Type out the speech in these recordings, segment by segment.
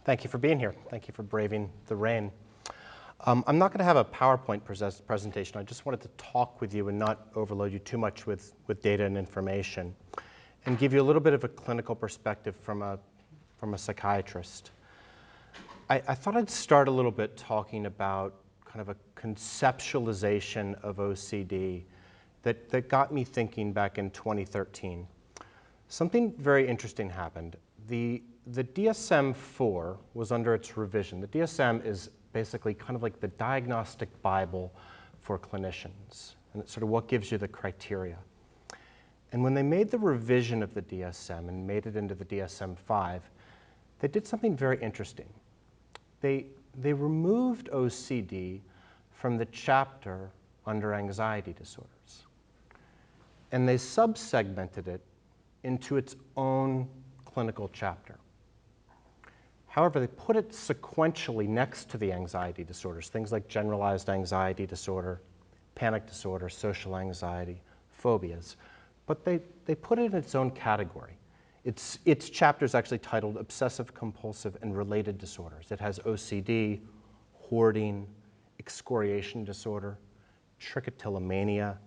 Thank you for being here. Thank you for braving the rain. I'm not going to have a PowerPoint presentation. I just wanted to talk with you and not overload you too much with data and information, and give you a little bit of a clinical perspective from a psychiatrist. I thought I'd start a little bit talking about kind of a conceptualization of OCD that got me thinking back in 2013. Something very interesting happened. The DSM-4 was under its revision. The DSM is basically kind of like the diagnostic Bible for clinicians, and it's sort of what gives you the criteria. And when they made the revision of the DSM and made it into the DSM-5, they did something very interesting. They removed OCD from the chapter under anxiety disorders, and they subsegmented it into its own clinical chapter. However, they put it sequentially next to the anxiety disorders, things like generalized anxiety disorder, panic disorder, social anxiety, phobias. But they put it in its own category. Its chapter is actually titled Obsessive Compulsive and Related Disorders. It has OCD, hoarding, excoriation disorder, trichotillomania,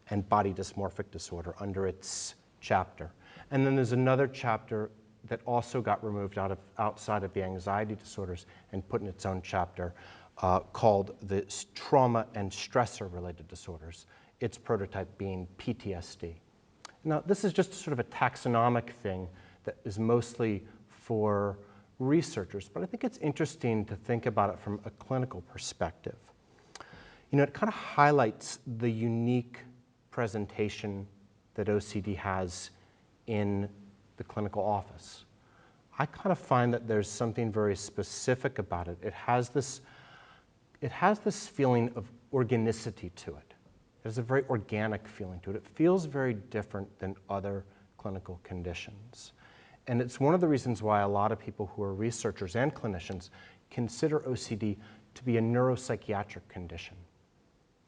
and body dysmorphic disorder under its chapter. And then there's another chapter that also got removed outside of the anxiety disorders and put in its own chapter called the trauma and stressor related disorders, its prototype being PTSD. Now, this is just sort of a taxonomic thing that is mostly for researchers, but I think it's interesting to think about it from a clinical perspective. You know, it kind of highlights the unique presentation that OCD has in the clinical office. I kind of find that there's something very specific about it. It has this feeling of organicity to it. There's a very organic feeling to it. It feels very different than other clinical conditions. And it's one of the reasons why a lot of people who are researchers and clinicians consider OCD to be a neuropsychiatric condition.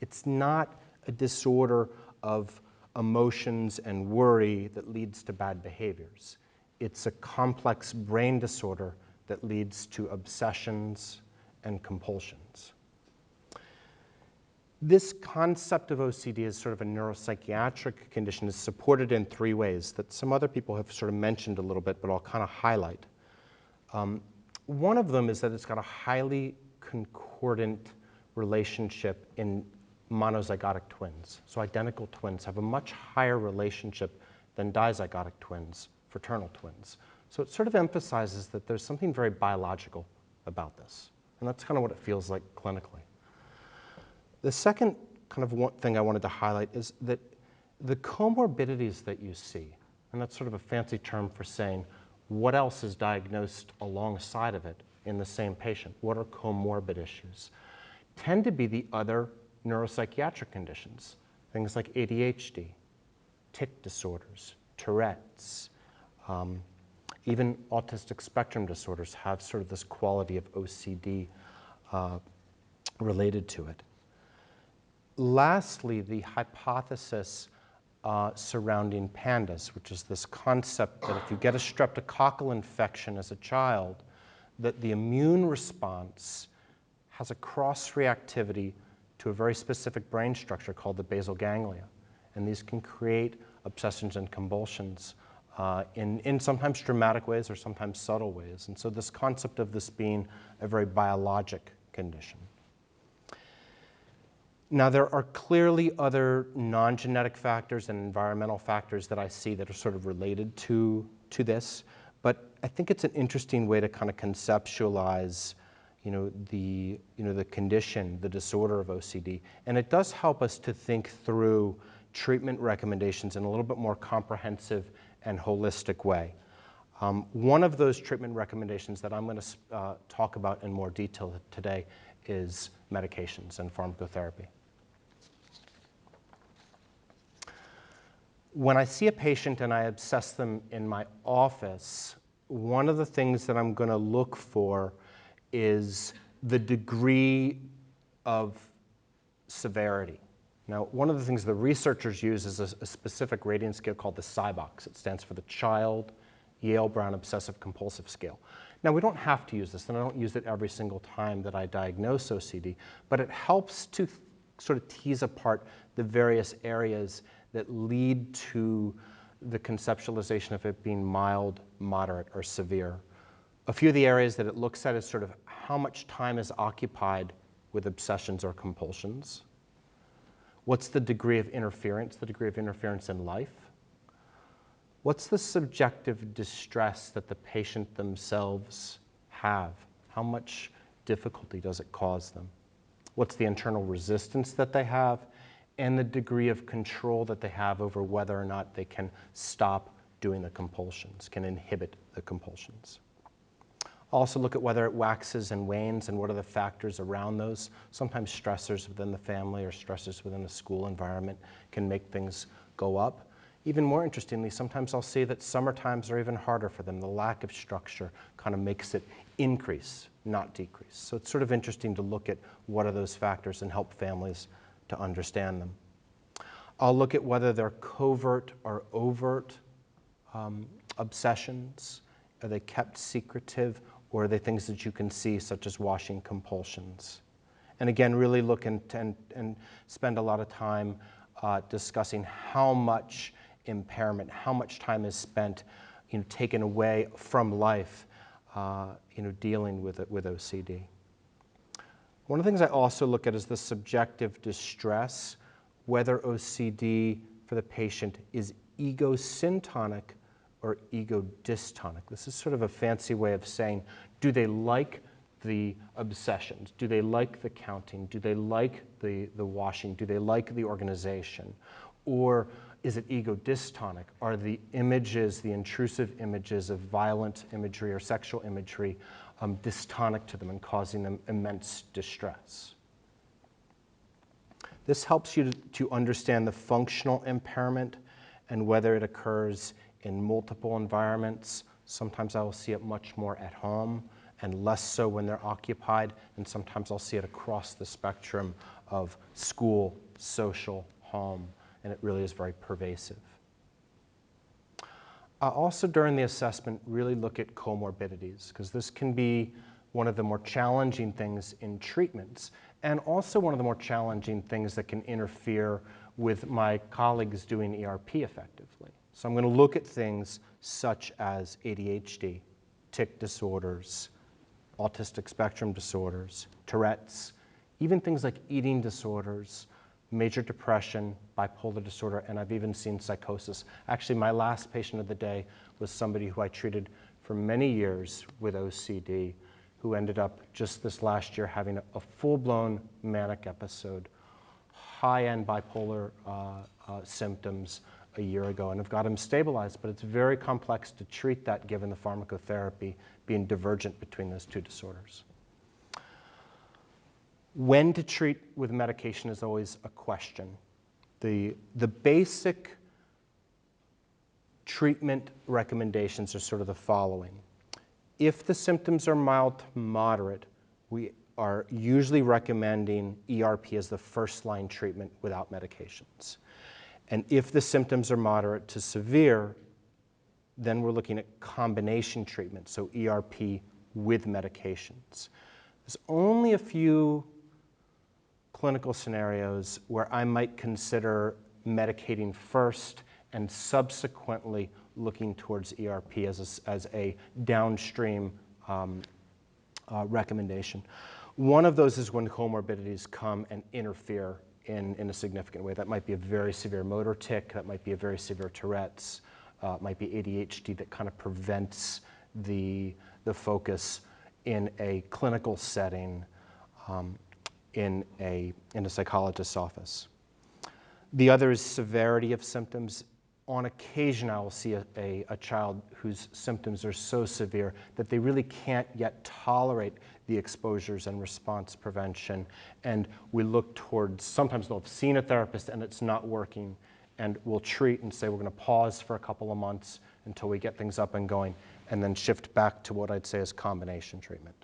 It's not a disorder of emotions and worry that leads to bad behaviors. It's a complex brain disorder that leads to obsessions and compulsions. This concept of OCD as sort of a neuropsychiatric condition is supported in three ways that some other people have sort of mentioned a little bit, but I'll kind of highlight. One of them is that it's got a highly concordant relationship in monozygotic twins. So identical twins have a much higher relationship than dizygotic twins, fraternal twins. So it sort of emphasizes that there's something very biological about this. And that's kind of what it feels like clinically. The second kind of thing I wanted to highlight is that the comorbidities that you see, and that's sort of a fancy term for saying what else is diagnosed alongside of it in the same patient, what are comorbid issues, tend to be the other neuropsychiatric conditions, things like ADHD, tic disorders, Tourette's, even autistic spectrum disorders have sort of this quality of OCD related to it. Lastly, the hypothesis surrounding PANDAS, which is this concept that if you get a streptococcal infection as a child, that the immune response has a cross-reactivity to a very specific brain structure called the basal ganglia. And these can create obsessions and convulsions in sometimes dramatic ways or sometimes subtle ways. And so this concept of this being a very biologic condition. Now, there are clearly other non-genetic factors and environmental factors that I see that are sort of related to this, but I think it's an interesting way to kind of conceptualize the condition, the disorder of OCD. And it does help us to think through treatment recommendations in a little bit more comprehensive and holistic way. One of those treatment recommendations that I'm going to talk about in more detail today is medications and pharmacotherapy. When I see a patient and I assess them in my office, one of the things that I'm going to look for is the degree of severity. Now, one of the things the researchers use is a specific rating scale called the CyBox. It stands for the Child Yale Brown Obsessive Compulsive Scale. Now, we don't have to use this, and I don't use it every single time that I diagnose OCD, but it helps to sort of tease apart the various areas that lead to the conceptualization of it being mild, moderate, or severe. A few of the areas that it looks at is sort of how much time is occupied with obsessions or compulsions. What's the degree of interference in life? What's the subjective distress that the patient themselves have? How much difficulty does it cause them? What's the internal resistance that they have? And the degree of control that they have over whether or not they can stop doing the compulsions, can inhibit the compulsions. Also look at whether it waxes and wanes and what are the factors around those. Sometimes stressors within the family or stressors within the school environment can make things go up. Even more interestingly, sometimes I'll see that summer times are even harder for them. The lack of structure kind of makes it increase, not decrease. So it's sort of interesting to look at what are those factors and help families to understand them. I'll look at whether they're covert or overt obsessions. Are they kept secretive, or are they things that you can see, such as washing compulsions? And again, really look and spend a lot of time discussing how much impairment, how much time is spent, taken away from life, dealing with OCD. One of the things I also look at is the subjective distress, whether OCD for the patient is ego-syntonic or ego-dystonic. This is sort of a fancy way of saying, do they like the obsessions? Do they like the counting? Do they like the washing? Do they like the organization? Or is it ego-dystonic? Are the images, the intrusive images of violent imagery or sexual imagery, dystonic to them and causing them immense distress? This helps you to understand the functional impairment and whether it occurs in multiple environments. Sometimes I will see it much more at home and less so when they're occupied, and sometimes I'll see it across the spectrum of school, social, home, and it really is very pervasive. Also during the assessment, really look at comorbidities, because this can be one of the more challenging things in treatments, and also one of the more challenging things that can interfere with my colleagues doing ERP effectively. So I'm going to look at things such as ADHD, tic disorders, autistic spectrum disorders, Tourette's, even things like eating disorders, major depression, bipolar disorder, and I've even seen psychosis. Actually, my last patient of the day was somebody who I treated for many years with OCD, who ended up just this last year having a full-blown manic episode, high-end bipolar symptoms a year ago, and have got him stabilized, but it's very complex to treat that given the pharmacotherapy being divergent between those two disorders. When to treat with medication is always a question. The basic treatment recommendations are sort of the following. If the symptoms are mild to moderate, we are usually recommending ERP as the first-line treatment without medications. And if the symptoms are moderate to severe, then we're looking at combination treatment, so ERP with medications. There's only a few clinical scenarios where I might consider medicating first and subsequently looking towards ERP as a downstream recommendation. One of those is when comorbidities come and interfere in a significant way. That might be a very severe motor tic, that might be a very severe Tourette's, might be ADHD that kind of prevents the focus in a clinical setting, in a psychologist's office. The other is severity of symptoms. On occasion, I will see a child whose symptoms are so severe that they really can't yet tolerate the exposures and response prevention, and we look towards, sometimes they'll have seen a therapist and it's not working, and we'll treat and say we're going to pause for a couple of months until we get things up and going, and then shift back to what I'd say is combination treatment.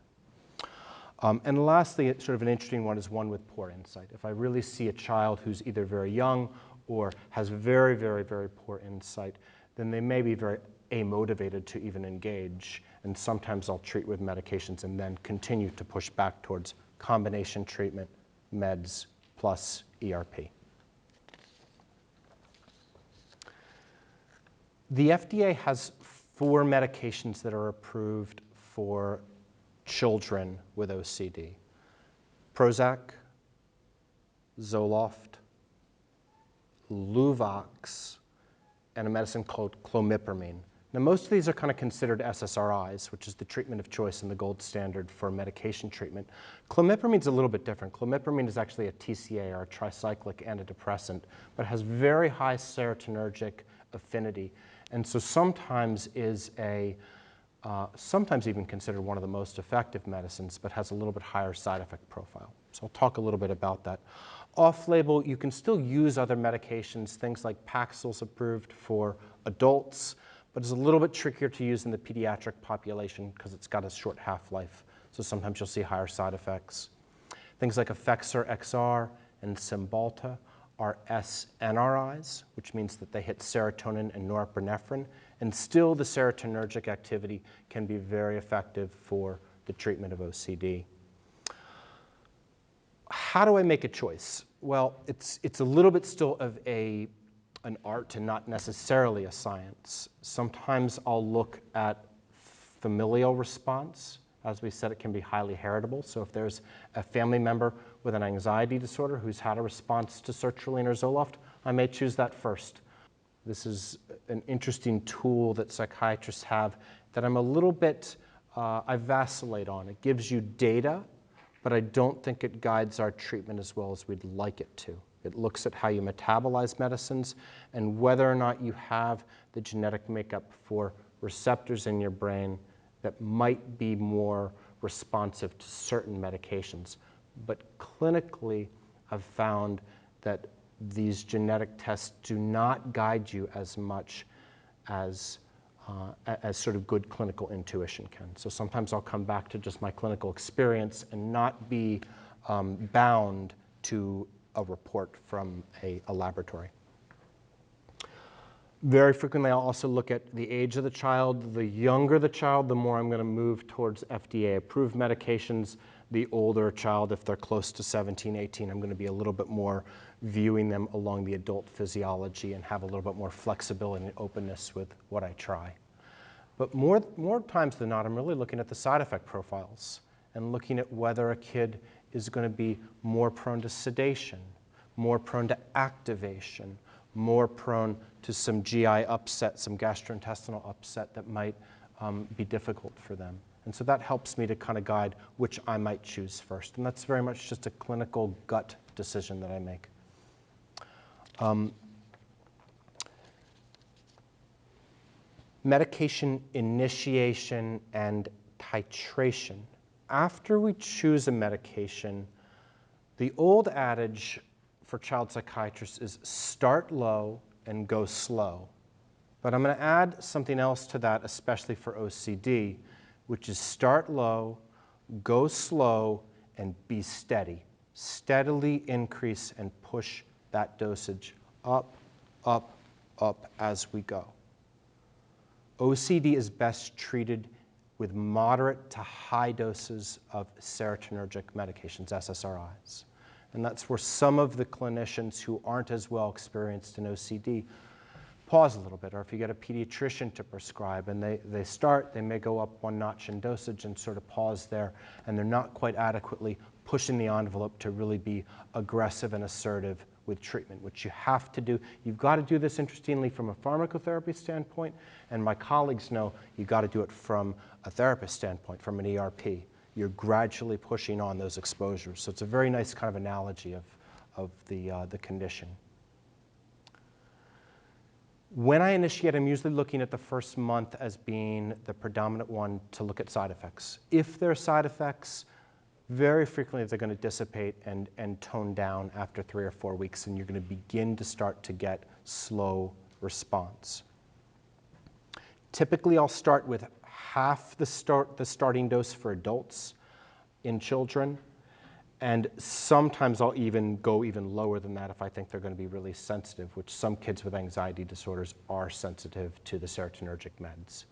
And lastly, sort of an interesting one is one with poor insight. If I really see a child who's either very young or has very, very, very poor insight, then they may be very amotivated to even engage. And sometimes I'll treat with medications and then continue to push back towards combination treatment, meds, plus ERP. The FDA has 4 medications that are approved for children with OCD: Prozac, Zoloft, Luvox, and a medicine called clomipramine. Now, most of these are kind of considered SSRIs, which is the treatment of choice and the gold standard for medication treatment. Clomipramine is a little bit different. Clomipramine is actually a TCA, or a tricyclic antidepressant, but has very high serotonergic affinity, and so sometimes is sometimes even considered one of the most effective medicines, but has a little bit higher side effect profile. So I'll talk a little bit about that. Off-label, you can still use other medications. Things like Paxil's approved for adults, but it's a little bit trickier to use in the pediatric population because it's got a short half-life. So sometimes you'll see higher side effects. Things like Effexor XR and Cymbalta are SNRIs, which means that they hit serotonin and norepinephrine, and still the serotonergic activity can be very effective for the treatment of OCD. How do I make a choice? Well, it's a little bit still of an art and not necessarily a science. Sometimes I'll look at familial response. As we said, it can be highly heritable. So if there's a family member with an anxiety disorder who's had a response to sertraline or Zoloft, I may choose that first. This is an interesting tool that psychiatrists have that I'm a little bit, I vacillate on. It gives you data, but I don't think it guides our treatment as well as we'd like it to. It looks at how you metabolize medicines and whether or not you have the genetic makeup for receptors in your brain that might be more responsive to certain medications. But clinically, I've found that these genetic tests do not guide you as much as sort of good clinical intuition can. So sometimes I'll come back to just my clinical experience and not be bound to a report from a laboratory. Very frequently, I'll also look at the age of the child. The younger the child, the more I'm going to move towards FDA-approved medications. The older a child, if they're close to 17, 18, I'm going to be a little bit more viewing them along the adult physiology and have a little bit more flexibility and openness with what I try. But more times than not, I'm really looking at the side effect profiles and looking at whether a kid is going to be more prone to sedation, more prone to activation, more prone to some GI upset, some gastrointestinal upset that might be difficult for them. And so that helps me to kind of guide which I might choose first. And that's very much just a clinical gut decision that I make. Medication initiation and titration. After we choose a medication, the old adage for child psychiatrists is start low and go slow. But I'm going to add something else to that, especially for OCD, which is start low, go slow, and be steady. Steadily increase and push that dosage up, up, up as we go. OCD is best treated with moderate to high doses of serotonergic medications, SSRIs. And that's where some of the clinicians who aren't as well experienced in OCD pause a little bit, or if you get a pediatrician to prescribe and they may go up one notch in dosage and sort of pause there, and they're not quite adequately pushing the envelope to really be aggressive and assertive with treatment, which you have to do. You've got to do this, interestingly, from a pharmacotherapy standpoint, and my colleagues know you've got to do it from a therapist standpoint, from an ERP. You're gradually pushing on those exposures. So it's a very nice kind of analogy of the condition. When I initiate, I'm usually looking at the first month as being the predominant one to look at side effects. If there are side effects, very frequently they're going to dissipate and tone down after 3 or 4 weeks, and you're going to begin to start to get slow response. Typically, I'll start with half the starting dose for adults in children, And sometimes I'll even go even lower than that if I think they're going to be really sensitive, which some kids with anxiety disorders are sensitive to the serotonergic meds.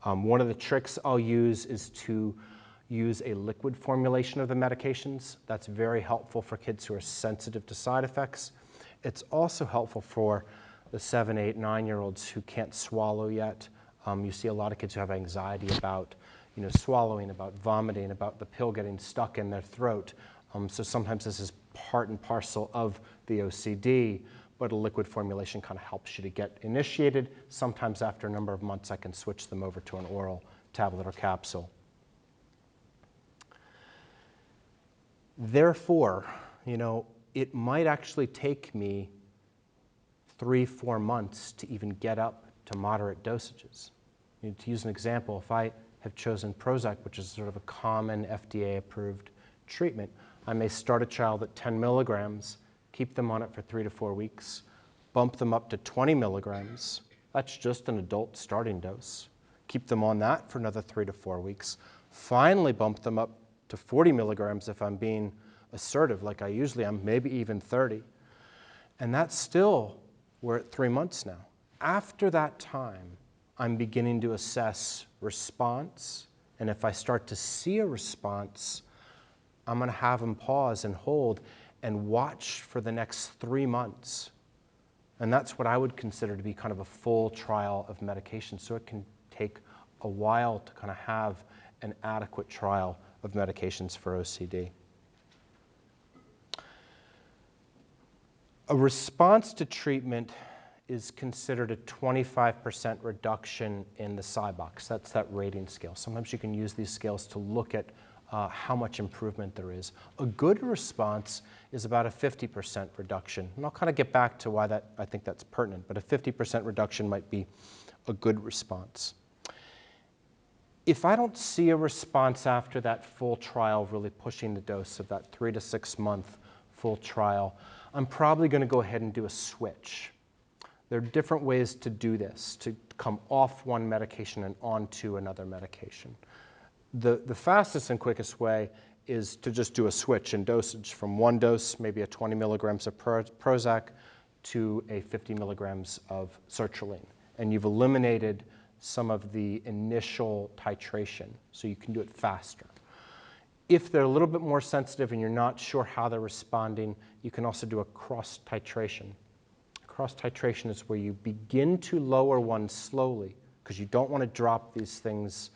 One of the tricks I'll use is to use a liquid formulation of the medications. That's very helpful for kids who are sensitive to side effects. It's also helpful for the 7, 8, 9-year-olds who can't swallow yet. You see a lot of kids who have anxiety about swallowing, about vomiting, about the pill getting stuck in their throat. So sometimes this is part and parcel of the OCD, but a liquid formulation kind of helps you to get initiated. Sometimes after a number of months, I can switch them over to an oral tablet or capsule. Therefore, it might actually take me 3-4 months to even get up to moderate dosages. To use an example, if I have chosen Prozac, which is sort of a common FDA-approved treatment, I may start a child at 10 milligrams, keep them on it for 3 to 4 weeks, bump them up to 20 milligrams. That's just an adult starting dose. Keep them on that for another 3 to 4 weeks. Finally bump them up to 40 milligrams if I'm being assertive, like I usually am, maybe even 30. And that's still, we're at 3 months now. After that time, I'm beginning to assess response. And if I start to see a response, I'm going to have them pause and hold and watch for the next 3 months. And that's what I would consider to be kind of a full trial of medication. So it can take a while to kind of have an adequate trial of medications for OCD. A response to treatment is considered a 25% reduction in the SIBOX. That's that rating scale. Sometimes you can use these scales to look at how much improvement there is. A good response is about a 50% reduction. And I'll kind of get back to why I think that's pertinent, but a 50% reduction might be a good response. If I don't see a response after that full trial, really pushing the dose of that 3 to 6 month full trial, I'm probably going to go ahead and do a switch. There are different ways to do this, to come off one medication and onto another medication. The fastest and quickest way is to just do a switch in dosage from one dose, maybe a 20 milligrams of Prozac, to a 50 milligrams of sertraline. And you've eliminated some of the initial titration, so you can do it faster. If they're a little bit more sensitive and you're not sure how they're responding, you can also do a cross titration. Cross titration is where you begin to lower one slowly, because you don't want to drop these things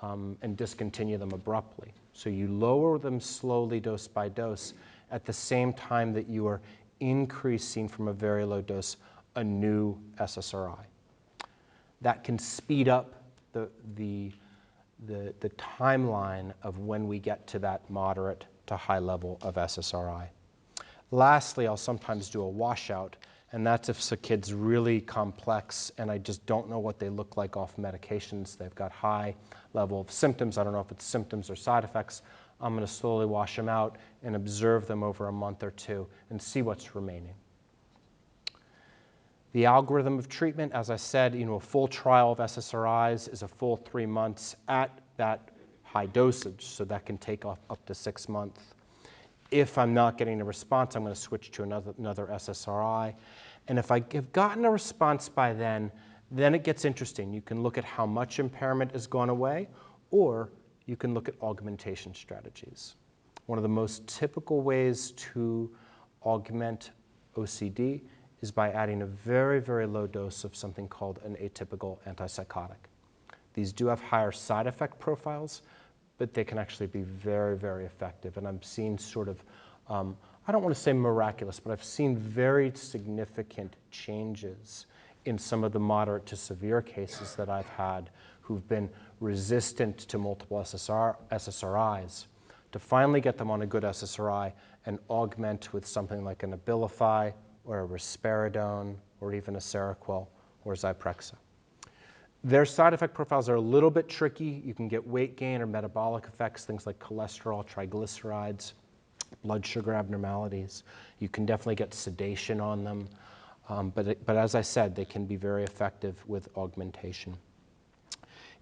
and discontinue them abruptly. So you lower them slowly, dose by dose, at the same time that you are increasing from a very low dose a new SSRI. That can speed up the timeline of when we get to that moderate to high level of SSRI. Lastly, I'll sometimes do a washout, and that's if a kid's really complex and I just don't know what they look like off medications. They've got high level of symptoms. I don't know if it's symptoms or side effects. I'm going to slowly wash them out and observe them over a month or two and see what's remaining. The algorithm of treatment, as I said, a full trial of SSRIs is a full 3 months at that high dosage, so that can take up to 6 months. If I'm not getting a response, I'm going to switch to another SSRI. And if I have gotten a response by then it gets interesting. You can look at how much impairment has gone away, or you can look at augmentation strategies. One of the most typical ways to augment OCD is by adding a very, very low dose of something called an atypical antipsychotic. These do have higher side effect profiles, but they can actually be very, very effective. And I'm seeing sort of, I don't want to say miraculous, but I've seen very significant changes in some of the moderate to severe cases that I've had who've been resistant to multiple SSRIs, to finally get them on a good SSRI and augment with something like an Abilify or a risperidone or even a Seroquel or Zyprexa. Their side effect profiles are a little bit tricky. You can get weight gain or metabolic effects, things like cholesterol, triglycerides, blood sugar abnormalities. You can definitely get sedation on them. But as I said, they can be very effective with augmentation.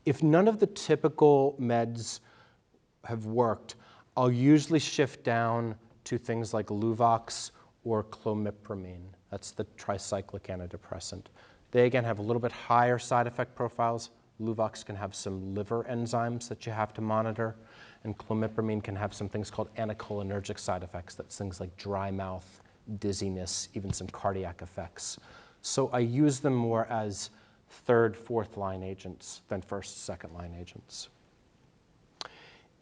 If none of the typical meds have worked, I'll usually shift down to things like Luvox or clomipramine. That's the tricyclic antidepressant. They, again, have a little bit higher side effect profiles. Luvox can have some liver enzymes that you have to monitor, and clomipramine can have some things called anticholinergic side effects. That's things like dry mouth, dizziness, even some cardiac effects. So I use them more as third, fourth line agents than first, second line agents.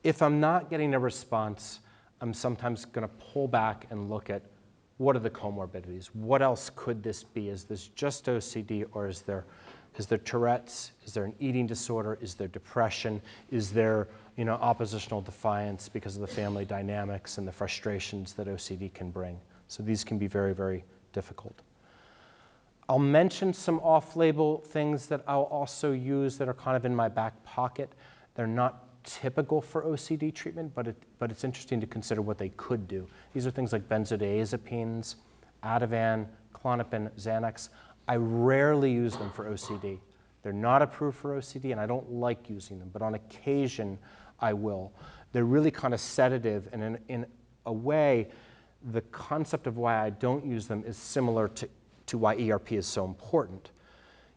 If I'm not getting a response, I'm sometimes going to pull back and look at what are the comorbidities? What else could this be? Is this just OCD, or is there Tourette's? Is there an eating disorder? Is there depression? Is there oppositional defiance because of the family dynamics and the frustrations that OCD can bring? So these can be very, very difficult. I'll mention some off-label things that I'll also use that are kind of in my back pocket. They're not typical for OCD treatment, but it's interesting to consider what they could do. These are things like benzodiazepines, Ativan, Klonopin, Xanax. I rarely use them for OCD. They're not approved for OCD, and I don't like using them, but on occasion I will. They're really kind of sedative, and in a way, the concept of why I don't use them is similar to why ERP is so important.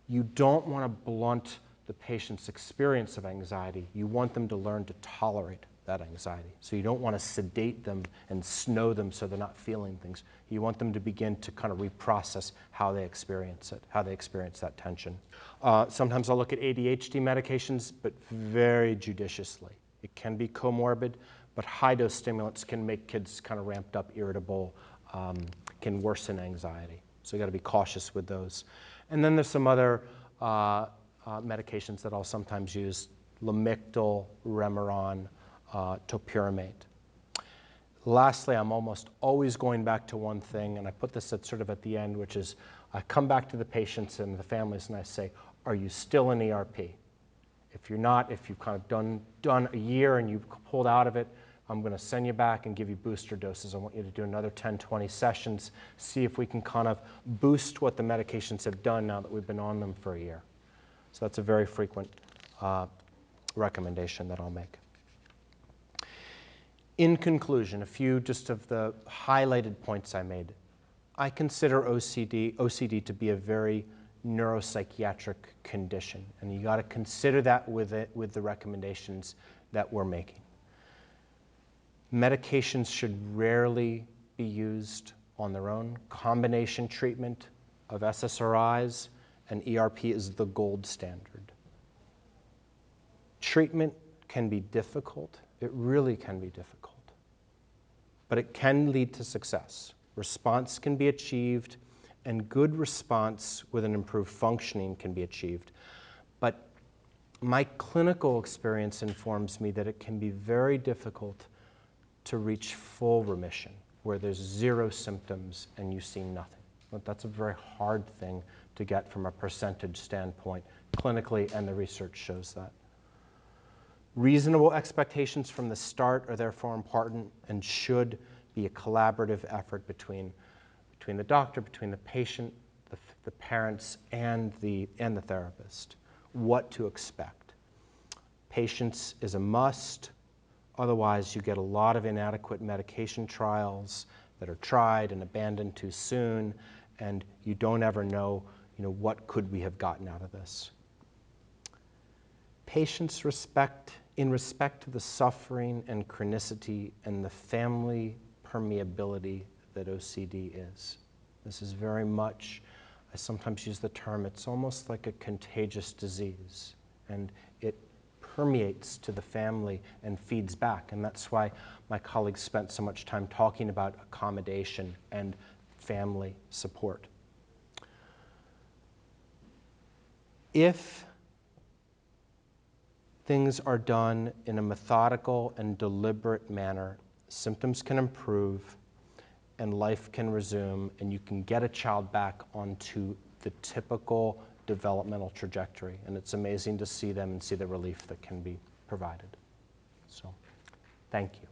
You don't want to blunt the patient's experience of anxiety. You want them to learn to tolerate that anxiety. So you don't want to sedate them and snow them so they're not feeling things. You want them to begin to kind of reprocess how they experience it, how they experience that tension. Sometimes I'll look at ADHD medications, but very judiciously. It can be comorbid, but high-dose stimulants can make kids kind of ramped up, irritable, can worsen anxiety. So you got to be cautious with those. And then there's some other medications that I'll sometimes use: Lamictal, Remeron, topiramate. Lastly, I'm almost always going back to one thing, and I put this at sort of at the end, which is I come back to the patients and the families and I say, are you still in ERP? If you're not, if you've kind of done a year and you've pulled out of it, I'm going to send you back and give you booster doses. I want you to do another 10, 20 sessions, see if we can kind of boost what the medications have done now that we've been on them for a year. So that's a very frequent recommendation that I'll make. In conclusion, a few just of the highlighted points I made. I consider OCD to be a very neuropsychiatric condition, and you got to consider that with the recommendations that we're making. Medications should rarely be used on their own. Combination treatment of SSRIs and ERP is the gold standard. Treatment can be difficult. It really can be difficult. But it can lead to success. Response can be achieved, and good response with an improved functioning can be achieved. But my clinical experience informs me that it can be very difficult to reach full remission, where there's zero symptoms and you see nothing. But that's a very hard thing to get from a percentage standpoint clinically, and the research shows that. Reasonable expectations from the start are therefore important and should be a collaborative effort between the doctor, between the patient, the parents, and the therapist. What to expect. Patience is a must. Otherwise, you get a lot of inadequate medication trials that are tried and abandoned too soon, and you don't ever know, what could we have gotten out of this. Patience in respect to the suffering and chronicity and the family permeability that OCD is. This is very much, I sometimes use the term, it's almost like a contagious disease, and it permeates to the family and feeds back, and that's why my colleagues spent so much time talking about accommodation and family support. If things are done in a methodical and deliberate manner, symptoms can improve and life can resume, and you can get a child back onto the typical developmental trajectory. And it's amazing to see them and see the relief that can be provided. So, thank you.